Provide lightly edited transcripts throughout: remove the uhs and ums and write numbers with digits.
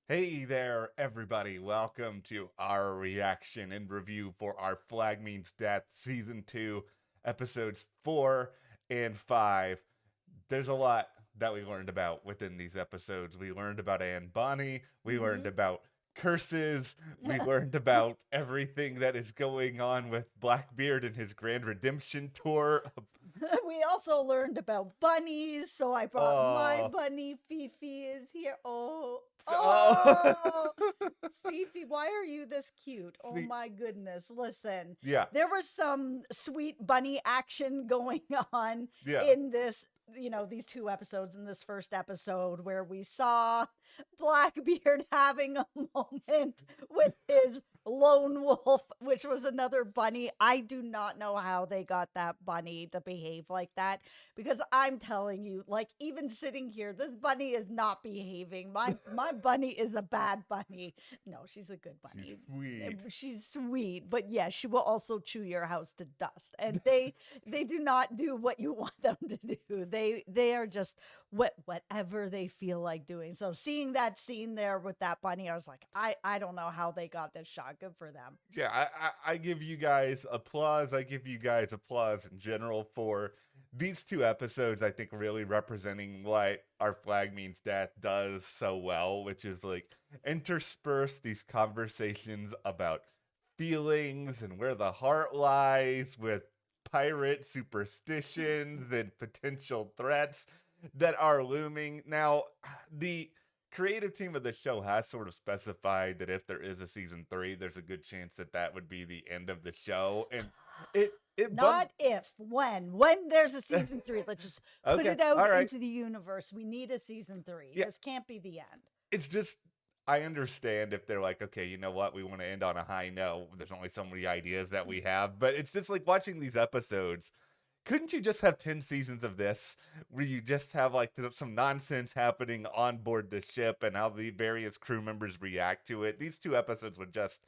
Hey there, everybody. Welcome to our reaction and review for our Flag Means Death Season 2, Episodes 4 and 5. There's a lot that we learned about within these episodes. We learned about Anne Bonny, we learned Mm-hmm. about curses, we learned about everything that is going on with Blackbeard and his Grand Redemption tour. We also learned about bunnies, so I brought my Oh, bunny. Fifi is here. Oh, so, oh, Fifi, why are you this cute? Oh see, my goodness. Listen, yeah, there was some sweet bunny action going on yeah. in this, these two episodes in this first episode where we saw Blackbeard having a moment with his lone wolf, which was another bunny. I do not know how they got that bunny to behave like that because I'm telling you, like even sitting here, this bunny is not behaving. My bunny is a bad bunny. No, she's a good She's bunny. sweet. She's sweet, but yes, she will also chew your house to dust. And they do not do what you want them to do. They are just whatever they feel like doing. So seeing that scene there with that bunny, I was like, I don't know how they got this shot. Good for them. Yeah, I give you guys applause. I give you guys applause in general for these two episodes. I think really representing what our Flag Means Death does so well, which is like intersperse these conversations about feelings and where the heart lies with pirate superstitions and potential threats that are looming. Now, the creative team of the show has sort of specified that if there is a season 3, there's a good chance that that would be the end of the show, and it bummed. Not if, when there's a season three. Let's just put Okay, it out all right, into the universe. We need a season three. yeah, This can't be the end. it's just I understand if they're like, okay, you know what, we want to end on a high note. There's only so many ideas that we have, but it's just like watching these episodes. Couldn't you just have 10 seasons of this where you just have like some nonsense happening on board the ship and how the various crew members react to it? These two episodes were just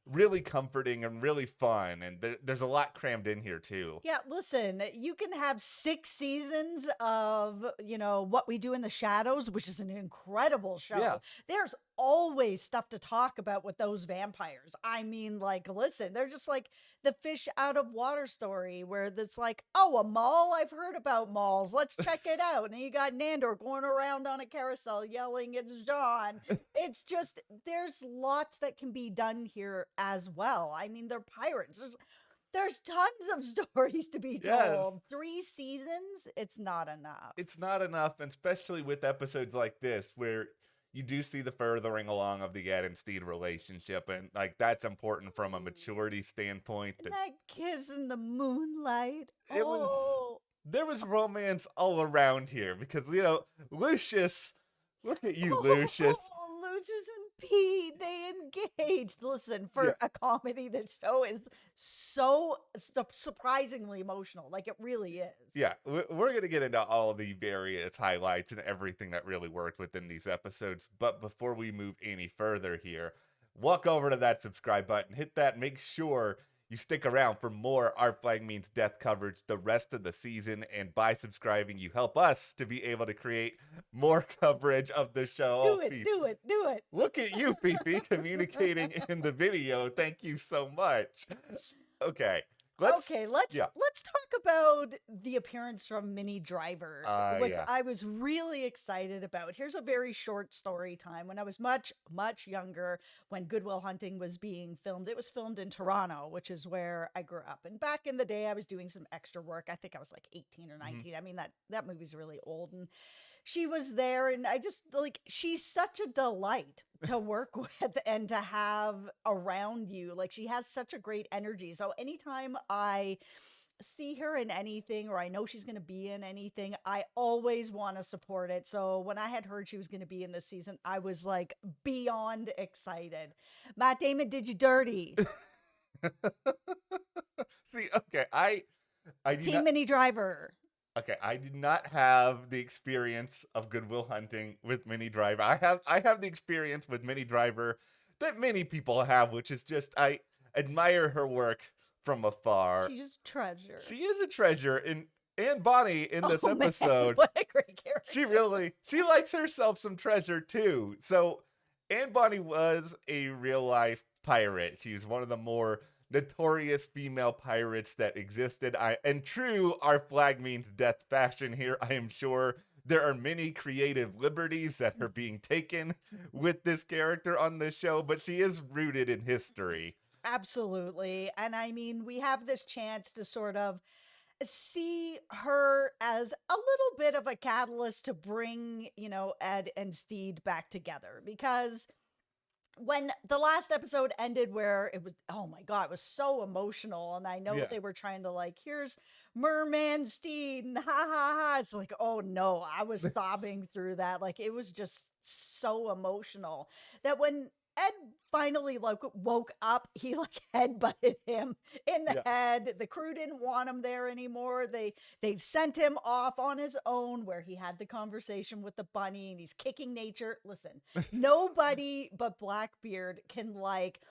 really comforting and really fun, and there's a lot crammed in here too. Yeah, listen, you can have 6 seasons of, What We Do in the Shadows, which is an incredible Yeah, show. There's always stuff to talk about with those vampires. I mean, like, listen, they're just like the fish out of water story where it's like, oh, a mall? I've heard about malls. Let's check it out. And then you got Nandor going around on a carousel yelling, it's John. It's just, there's lots that can be done here as well. I mean, they're pirates. There's tons of stories to be yes. told. 3 seasons, it's not enough. It's not enough, and especially with episodes like this where you do see the furthering along of the Ed and Steed relationship, and like that's important from a maturity standpoint. And That that kiss in the moonlight. it was Oh, there was romance all around here because Lucius, look at you, Lucius. oh, Lucius and Pete, they engaged. Listen, Yeah, for a comedy, the show is so surprisingly emotional. Like it really is. yeah. We're gonna get into all the various highlights and everything that really worked within these episodes. But before we move any further here, walk over to that subscribe button, hit that, make sure you stick around for more Our Flag Means Death coverage the rest of the season. And by subscribing, you help us to be able to create more coverage of the show. Do Oh, it, Fifi. do it, do it. Look at you, Fifi, communicating in the video. Thank you so much. Okay, Okay, let's yeah, let's talk about the appearance from Minnie Driver, which yeah. I was really excited about. Here's a very short story time. When I was much younger, when Goodwill Hunting was being filmed, it was filmed in Toronto, which is where I grew up. And back in the day, I was doing some extra work. I think I was like 18 or Mhm. 19. I mean that movie's really old, and she was there, and I just like she's such a delight to work with and to have around you. Like she has such a great energy. So anytime I see her in anything or I know she's going to be in anything, I always want to support it. So when I had heard she was going to be in this season, I was like beyond excited. Matt Damon did you dirty. See, okay, I do Team not. Mini Driver. Okay, I did not have the experience of Goodwill Hunting with Minnie Driver. I have the experience with Minnie Driver that many people have, which is just I admire her work from afar. She's a treasure. She is a treasure and Bonnie in this Oh man, episode. what a great character. She likes herself some treasure too. So And Bonnie was a real life pirate. She was one of the more notorious female pirates that existed. And true, our flag means death fashion here. I am sure there are many creative liberties that are being taken with this character on this show, but she is rooted in history. Absolutely. And I mean, we have this chance to sort of see her as a little bit of a catalyst to bring, Ed and Steed back together, because when the last episode ended, where it was, oh my god, it was so emotional, and I know Yeah. they were trying to, like, here's Merman Steed and ha ha ha, it's like, oh no, I was sobbing through that. Like, it was just so emotional that when Ed finally, like, woke up, he like headbutted him in the Yeah. head. The crew didn't want him there anymore. They sent him off on his own, where he had the conversation with the bunny, and he's kicking nature. Listen, nobody but Blackbeard can, like,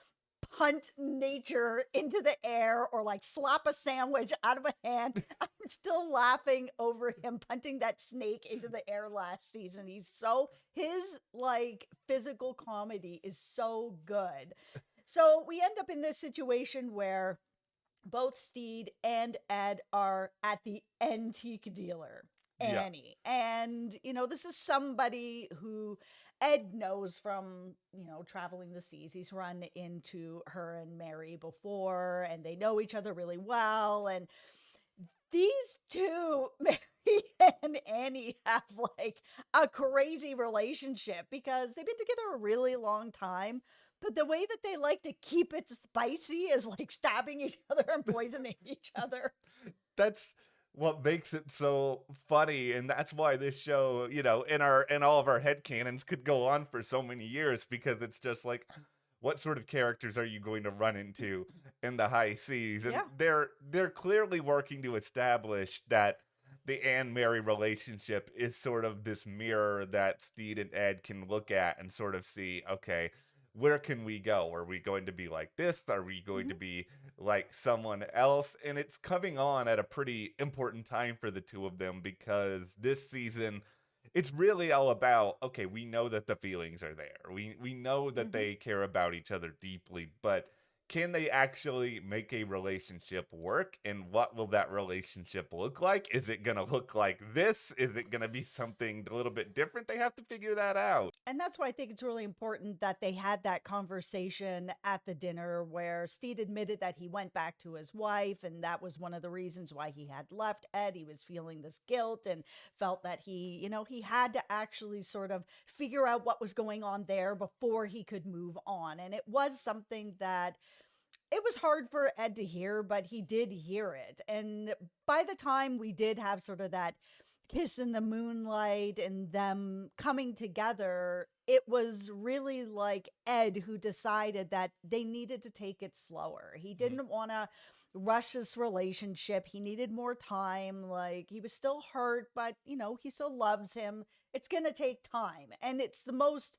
punt nature into the air or, like, slap a sandwich out of a hand. I'm still laughing over him punting that snake into the air last season. His, like, physical comedy is so good. So we end up in this situation where both Steed and Ed are at the antique dealer, Yeah. Annie. And, this is somebody who Ed knows from, traveling the seas. He's run into her and Mary before, and they know each other really well. And these two, Mary and Annie, have like a crazy relationship because they've been together a really long time. But the way that they like to keep it spicy is like stabbing each other and poisoning each other. That's what makes it so funny, and that's why this show, in all of our headcanons could go on for so many years, because it's just like, what sort of characters are you going to run into in the high seas? And Yeah. they're clearly working to establish that the Anne Mary relationship is sort of this mirror that Steed and Ed can look at and sort of see, okay, where can we go? Are we going to be like this? Are we going to Mhm. be like someone else? And it's coming on at a pretty important time for the two of them, because this season, it's really all about, okay, we know that the feelings are there. We know that Mhm. they care about each other deeply, but can they actually make a relationship work? And what will that relationship look like? Is it going to look like this? Is it going to be something a little bit different? They have to figure that out. And that's why I think it's really important that they had that conversation at the dinner where Steed admitted that he went back to his wife, and that was one of the reasons why he had left Ed. He was feeling this guilt and felt that he had to actually sort of figure out what was going on there before he could move on. And it was something that it was hard for Ed to hear, but he did hear it. And by the time we did have sort of that kiss in the moonlight and them coming together, it was really like Ed who decided that they needed to take it slower. He Mhm. didn't want to rush this relationship. He needed more time. Like, he was still hurt, but he still loves him. It's going to take time. And it's the most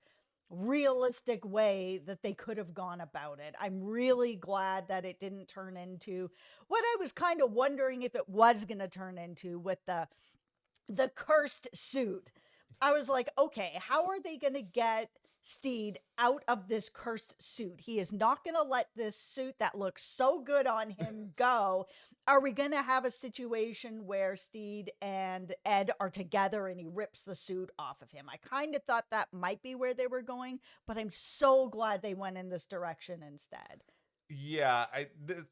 realistic way that they could have gone about it. I'm really glad that it didn't turn into what I was kind of wondering if it was going to turn into with the cursed suit. I was like, okay, how are they going to get Steed out of this cursed suit? He is not going to let this suit that looks so good on him go. Are we going to have a situation where Steed and Ed are together and he rips the suit off of him? I kind of thought that might be where they were going, but I'm so glad they went in this direction instead. Yeah,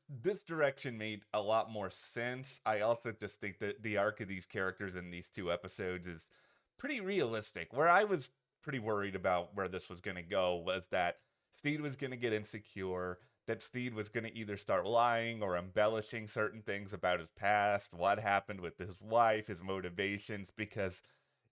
this direction made a lot more sense. I also just think that the arc of these characters in these two episodes is pretty realistic. Where I was pretty worried about where this was going to go was that Steed was going to get insecure, that Steed was going to either start lying or embellishing certain things about his past, what happened with his wife, his motivations, because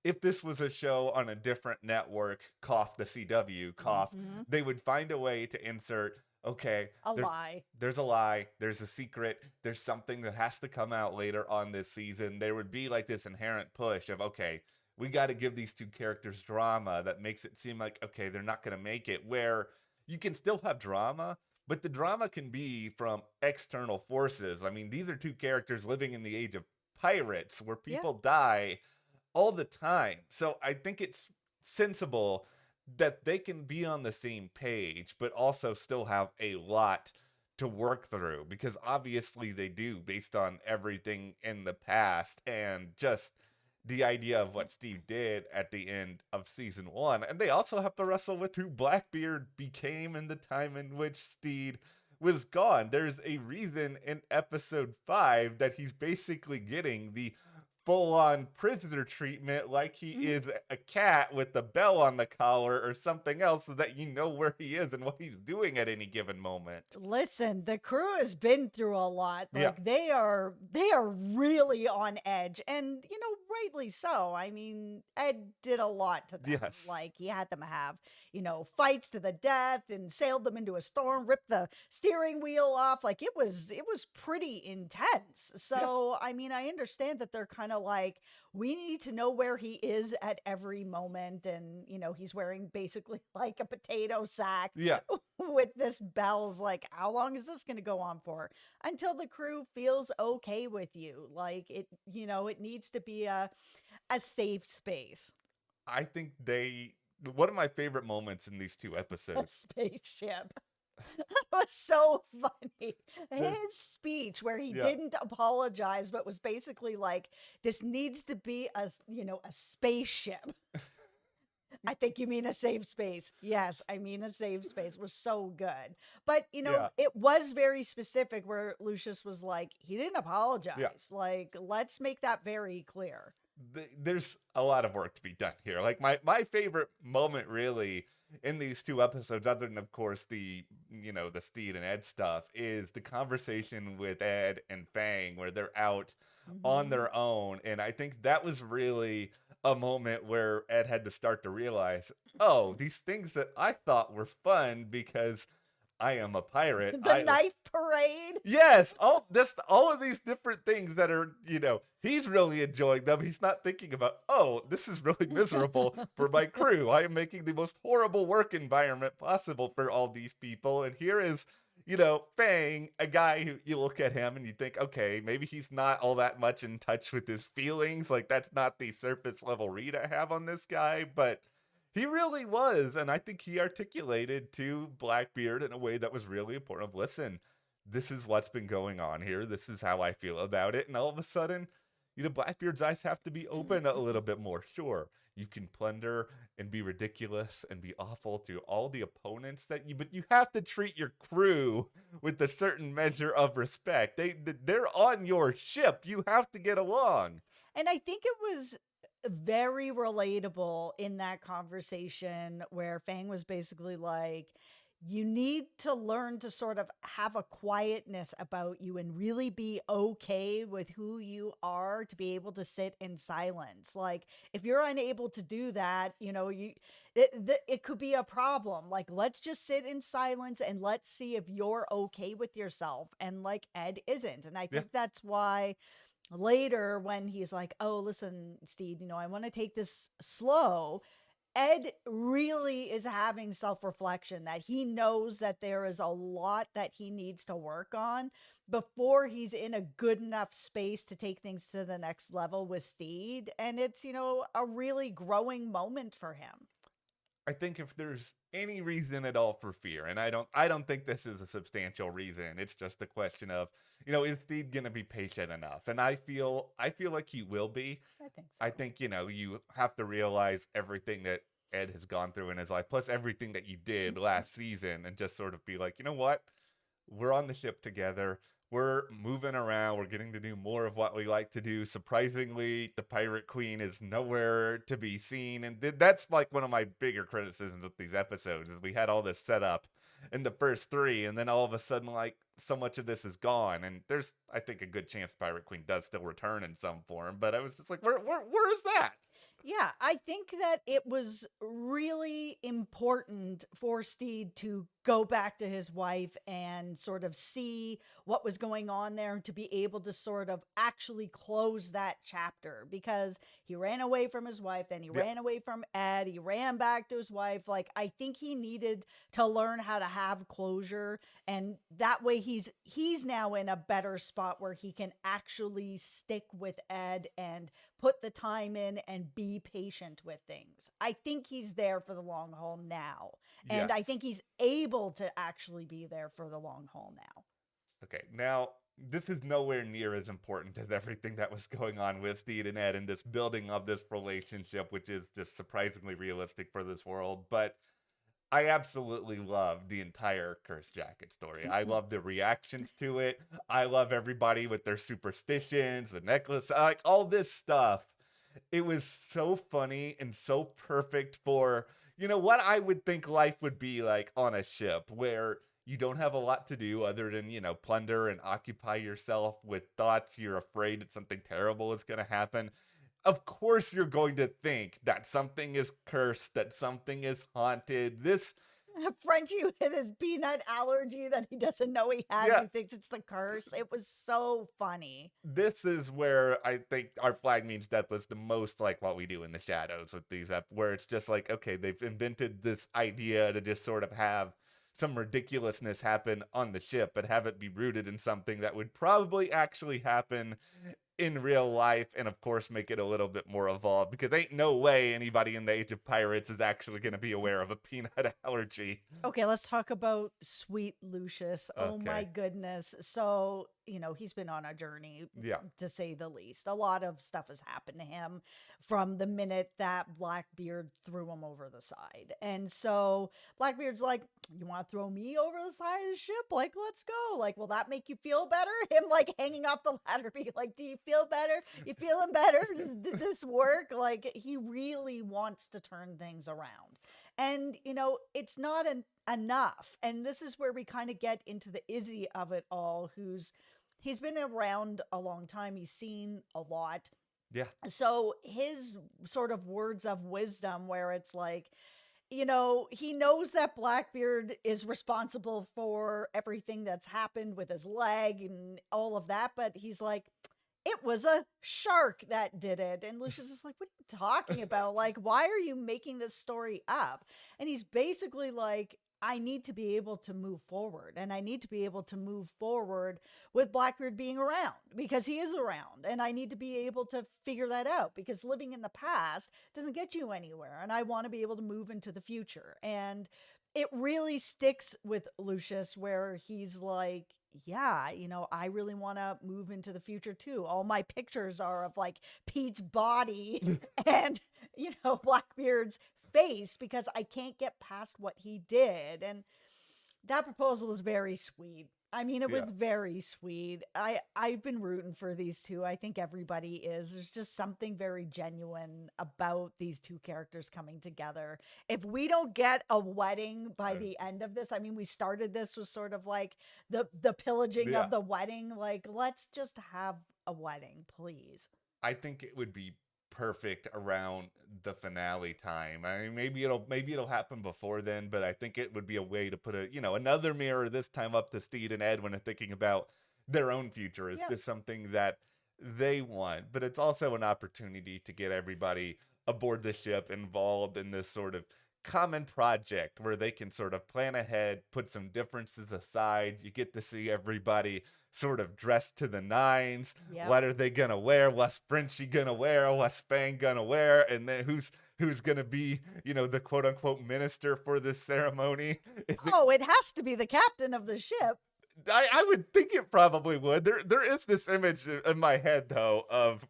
if this was a show on a different network, cough the CW, cough, Mm-hmm. they would find a way to insert, okay, A there's lie. there's a lie, there's a secret, there's something that has to come out later on this season. There would be like this inherent push of, okay, we got to give these two characters drama that makes it seem like, okay, they're not going to make it, where you can still have drama, but the drama can be from external forces. I mean, these are two characters living in the age of pirates where Yeah. people die all the time. So I think it's sensible that they can be on the same page, but also still have a lot to work through because obviously they do based on everything in the past and just the idea of what Steve did at the end of season one. And they also have to wrestle with who Blackbeard became in the time in which Steed was gone. There's a reason in episode 5 that he's basically getting the full-on prisoner treatment like he is a cat with the bell on the collar or something else so that you know where he is and what he's doing at any given moment. Listen, the crew has been through a lot. Yeah. Like they are really on edge, and rightly so. I mean, Ed did a lot to them. Yes. Like he had them have, fights to the death and sailed them into a storm, ripped the steering wheel off. Like it was pretty intense. So, I mean, I understand that they're kind of like, we need to know where he is at every moment. And, he's wearing basically like a potato sack Yeah. with this bells. Like, how long is this going to go on for? Until the crew feels okay with you. Like it, it needs to be a safe space. I think one of my favorite moments in these two A episodes. spaceship. That was so funny. His speech where he didn't apologize, but was basically like, this needs to be a spaceship. I think you mean a safe space. Yes, I mean a safe space was so good. But, it was very specific where Lucius was like, he didn't apologize. Like, let's make that very clear. There's a lot of work to be done here. Like my favorite moment really in these two episodes, other than of course the Steed and Ed stuff, is the conversation with Ed and Fang where they're out on their own. And I think that was really a moment where Ed had to start to realize, oh, these things that I thought were fun because I am a pirate. The knife parade. Yes, all of these different things that are, he's really enjoying them. He's not thinking about, oh, this is really miserable for my crew. I am making the most horrible work environment possible for all these people. And here is, Fang, a guy who you look at him and you think, okay, maybe he's not all that much in touch with his feelings. Like that's not the surface level read I have on this guy, but he really was, and I think he articulated to Blackbeard in a way that was really important. Listen, this is what's been going on here. This is how I feel about it. And all of a sudden, Blackbeard's eyes have to be open a little bit more. Sure, you can plunder and be ridiculous and be awful to all the opponents but you have to treat your crew with a certain measure of respect. They're on your ship. You have to get along. And I think it was very relatable in that conversation where Fang was basically like, you need to learn to sort of have a quietness about you and really be okay with who you are to be able to sit in silence. Like if you're unable to do that, it could be a problem. Like, let's just sit in silence and let's see if you're okay with yourself. And like Ed isn't. And I think that's why later when he's like, oh, listen, Steve, I want to take this slow. Ed really is having self-reflection that he knows that there is a lot that he needs to work on before he's in a good enough space to take things to the next level with Steed. And it's, a really growing moment for him. I think if there's any reason at all for fear, and I don't think this is a substantial reason. It's just a question of, is Steed gonna be patient enough? And I feel like he will be. I think so. I think, you have to realize everything that Ed has gone through in his life, plus everything that you did last season, and just sort of be like, you know what? We're on the ship together. We're moving around. We're getting to do more of what we like to do. Surprisingly, the Pirate Queen is nowhere to be seen. And that's like one of my bigger criticisms with these episodes is we had all this set up in the first 3, and then all of a sudden, like, so much of this is gone. And there's, I think, a good chance Pirate Queen does still return in some form. But I was just like, where is that? Yeah, I think that it was really important for Steed to go back to his wife and sort of see what was going on there and to be able to sort of actually close that chapter because he ran away from his wife, then he ran away from Ed, he ran back to his wife. Like, I think he needed to learn how to have closure, and that way he's now in a better spot where he can actually stick with Ed and put the time in and be patient with things. I think he's there for the long haul now. And I Yes. think he's able to actually be there for the long haul now. Okay, now this is nowhere near as important as everything that was going on with Steed and Ed and this building of this relationship, which is just surprisingly realistic for this world. But I absolutely love the entire Curse Jacket story. I love the reactions to it. I love everybody with their superstitions, the necklace, like all this stuff. It was so funny and so perfect for, what I would think life would be like on a ship where you don't have a lot to do other than, plunder and occupy yourself with thoughts you're afraid that something terrible is going to happen. Of course you're going to think that something is cursed, that something is haunted. Frenchie with his peanut allergy that he doesn't know he has. Yeah, He thinks it's the curse. It was so funny. this is where I think our flag means death was the most like what we do in the shadows with these where it's just like, okay, they've invented this idea to just sort of have some ridiculousness happen on the ship, but have it be rooted in something that would probably actually happen in real life, and of course make it a little bit more evolved, because ain't no way anybody in the Age of Pirates is actually going to be aware of a peanut allergy. Okay, let's talk about sweet Lucius. Oh my Okay. goodness. So, he's been on a journey, Yeah. to say the least. A lot of stuff has happened to him from the minute that Blackbeard threw him over the side. And so Blackbeard's like, you want to throw me over the side of the ship? Like, let's go. Like, will that make you feel better? Him like hanging off the ladder, being like, do you feel better? You feeling better? Did this work? Like, he really wants to turn things around. And, it's not enough. And this is where we kind of get into the Izzy of it all, he's been around a long time. He's seen a lot. Yeah. So his sort of words of wisdom, where it's like, he knows that Blackbeard is responsible for everything that's happened with his leg and all of that. But he's like, it was a shark that did it. And Lucius is like, what are you talking about? Like, why are you making this story up? And he's basically like, I need to be able to move forward, and I need to be able to move forward with Blackbeard being around, because he is around, and I need to be able to figure that out, because living in the past doesn't get you anywhere, and I want to be able to move into the future. And it really sticks with Lucius, where he's like, yeah, I really want to move into the future too. All my pictures are of like Pete's body and, Blackbeard's face, because I can't get past what he did. And that proposal was very sweet. I mean, it was Yeah. very sweet. I've been rooting for these two. I think everybody is. There's just something very genuine about these two characters coming together. If we don't get a wedding by the end of this, I mean, we started this with sort of like the pillaging Yeah. of the wedding. Like, let's just have a wedding, please. I think it would be perfect around the finale time. I mean, maybe it'll happen before then, but I think it would be a way to put another mirror, this time up to Steed and Ed when they're thinking about their own future. Is Yep. this something that they want? But it's also an opportunity to get everybody aboard the ship involved in this sort of common project where they can sort of plan ahead, put some differences aside. You get to see everybody sort of dressed to the nines. Yep. What are they gonna wear? What's Frenchie gonna wear? What's Fang gonna wear? And then who's gonna be, the quote unquote minister for this ceremony? Oh, it has to be the captain of the ship. I would think it probably would. There is this image in my head though of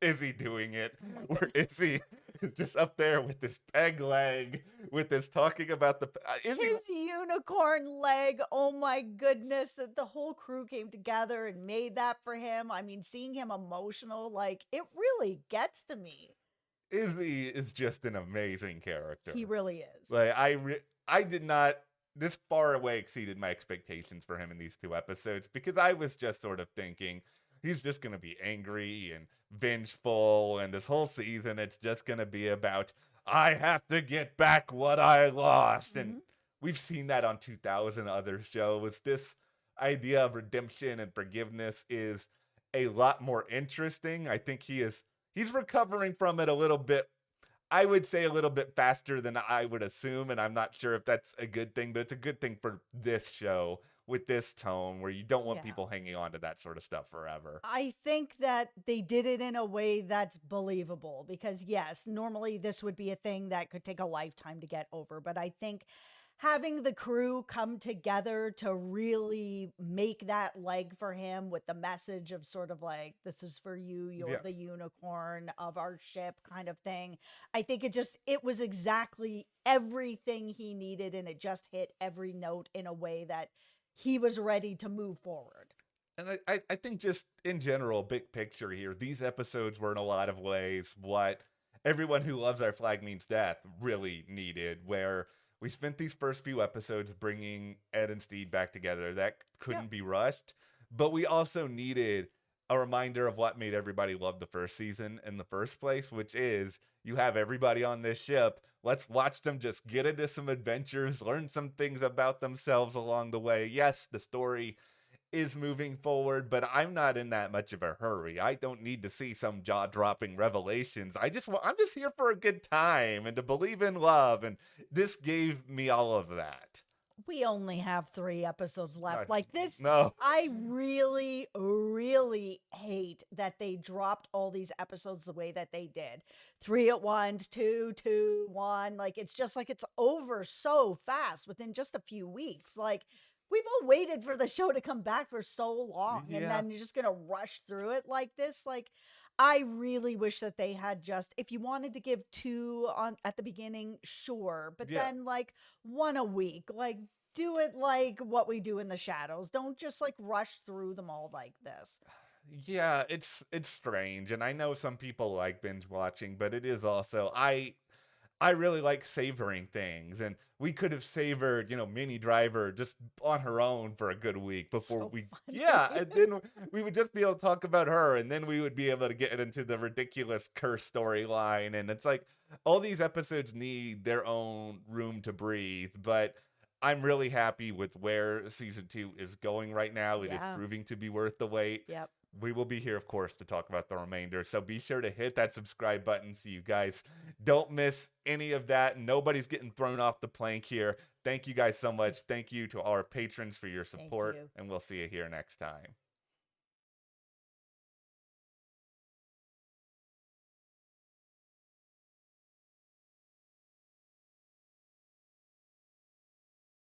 Izzy doing it, where Izzy is just up there with this peg leg, with this talking about his unicorn leg. Oh my goodness, that the whole crew came together and made that for him. I mean, seeing him emotional, like, it really gets to me. Izzy is just an amazing character. He really is. Like I did not, this far away exceeded my expectations for him in these two episodes, because I was just sort of thinking he's just going to be angry and vengeful, and this whole season it's just going to be about, I have to get back what I lost. And we've seen that on 2000 other shows. This idea of redemption and forgiveness is a lot more interesting. I think he's recovering from it a little bit. I would say a little bit faster than I would assume, and I'm not sure if that's a good thing, but it's a good thing for this show with this tone where you don't want Yeah. people hanging on to that sort of stuff forever. I think that they did it in a way that's believable because, yes, normally this would be a thing that could take a lifetime to get over. But I think having the crew come together to really make that leg for him with the message of sort of like, this is for you, you're Yeah. the unicorn of our ship kind of thing. I think it was exactly everything he needed and it just hit every note in a way that he was ready to move forward. And I think just in general, big picture here, these episodes were in a lot of ways what everyone who loves Our Flag Means Death really needed, where we spent these first few episodes bringing Ed and Steve back together. That Yep. couldn't be rushed, but we also needed a reminder of what made everybody love the first season in the first place, which is you have everybody on this ship. Let's watch them just get into some adventures, learn some things about themselves along the way. Yes, the story is moving forward, but I'm not in that much of a hurry. I don't need to see some jaw-dropping revelations. I'm just here for a good time and to believe in love, and this gave me all of that. We only have 3 episodes left. Like this, No. I really, really hate that they dropped all these episodes the way that they did. 3 at once, 2, 2, 1. Like it's just like it's over so fast within just a few weeks. Like we've all waited for the show to come back for so long, and Yeah. then you're just gonna rush through it like this. Like I really wish that they had just if you wanted to give 2 on at the beginning, sure, but Yeah. then like 1 a week, like do it like what we do in the shadows. Don't just like rush through them all like this. Yeah, it's strange, and I know some people like binge watching, but it is also I really like savoring things, and we could have savored, Minnie Driver just on her own for a good week before So yeah, funny. and then we would just be able to talk about her, and then we would be able to get into the ridiculous curse storyline, and it's like all these episodes need their own room to breathe, but I'm really happy with where season 2 is going right now. It is Yeah. proving to be worth the wait. Yep. We will be here, of course, to talk about the remainder. So be sure to hit that subscribe button so you guys don't miss any of that. Nobody's getting thrown off the plank here. Thank you guys so much. Thank you to our patrons for your Thank support, you. and we'll see you here next time.